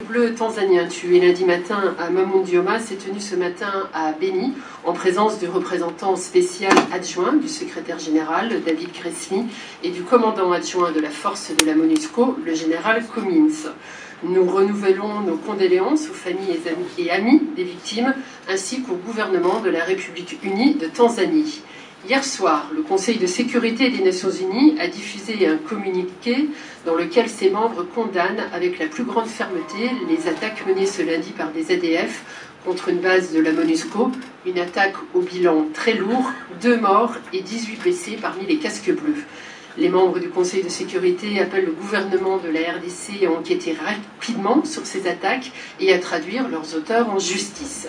Bleu tanzanien tué lundi matin à Mamundioma s'est tenu ce matin à Beni en présence du représentant spécial adjoint du secrétaire général David Gressly et du commandant adjoint de la force de la MONUSCO, le général Commins. Nous renouvelons nos condoléances aux familles et amis des victimes ainsi qu'au gouvernement de la République unie de Tanzanie. Hier soir, le Conseil de sécurité des Nations Unies a diffusé un communiqué dans lequel ses membres condamnent avec la plus grande fermeté les attaques menées ce lundi par des ADF contre une base de la MONUSCO, une attaque au bilan très lourd, 2 morts et 18 blessés parmi les casques bleus. Les membres du Conseil de sécurité appellent le gouvernement de la RDC à enquêter rapidement sur ces attaques et à traduire leurs auteurs en justice.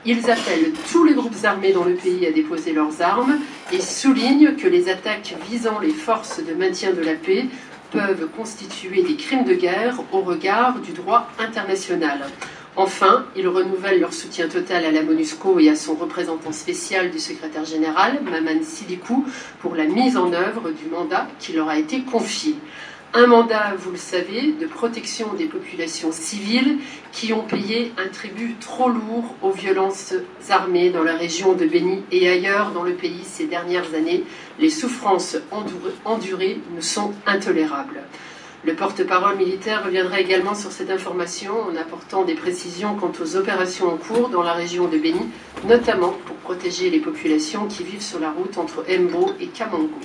Ils appellent tous les groupes armés dans le pays à déposer leurs armes et soulignent que les attaques visant les forces de maintien de la paix peuvent constituer des crimes de guerre au regard du droit international. Enfin, ils renouvellent leur soutien total à la MONUSCO et à son représentant spécial du secrétaire général, Maman Sidikou, pour la mise en œuvre du mandat qui leur a été confié. Un mandat, vous le savez, de protection des populations civiles qui ont payé un tribut trop lourd aux violences armées dans la région de Beni et ailleurs dans le pays ces dernières années. Les souffrances endurées nous sont intolérables. Le porte-parole militaire reviendra également sur cette information en apportant des précisions quant aux opérations en cours dans la région de Beni, notamment pour protéger les populations qui vivent sur la route entre Embo et Kamango.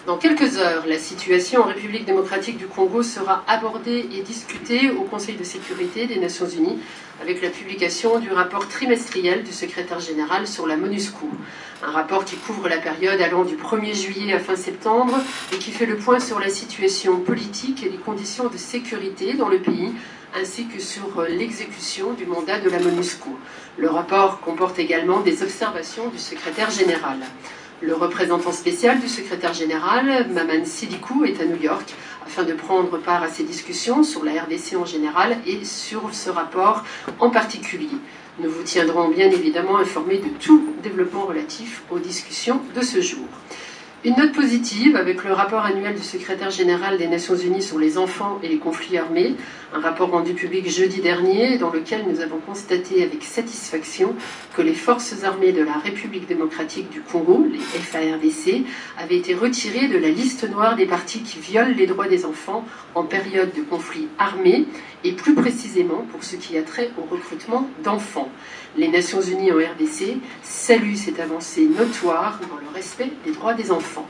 Dans quelques heures, la situation en République démocratique du Congo sera abordée et discutée au Conseil de sécurité des Nations Unies avec la publication du rapport trimestriel du secrétaire général sur la MONUSCO. Un rapport qui couvre la période allant du 1er juillet à fin septembre et qui fait le point sur la situation politique et les conditions de sécurité dans le pays, ainsi que sur l'exécution du mandat de la MONUSCO. Le rapport comporte également des observations du secrétaire général. Le représentant spécial du secrétaire général, Maman Sidikou, est à New York afin de prendre part à ces discussions sur la RDC en général et sur ce rapport en particulier. Nous vous tiendrons bien évidemment informés de tout développement relatif aux discussions de ce jour. Une note positive avec le rapport annuel du secrétaire général des Nations Unies sur les enfants et les conflits armés, un rapport rendu public jeudi dernier dans lequel nous avons constaté avec satisfaction que les forces armées de la République démocratique du Congo, les FARDC, avaient été retirées de la liste noire des partis qui violent les droits des enfants en période de conflit armé et plus précisément pour ce qui a trait au recrutement d'enfants. Les Nations Unies en RDC saluent cette avancée notoire dans le respect des droits des enfants.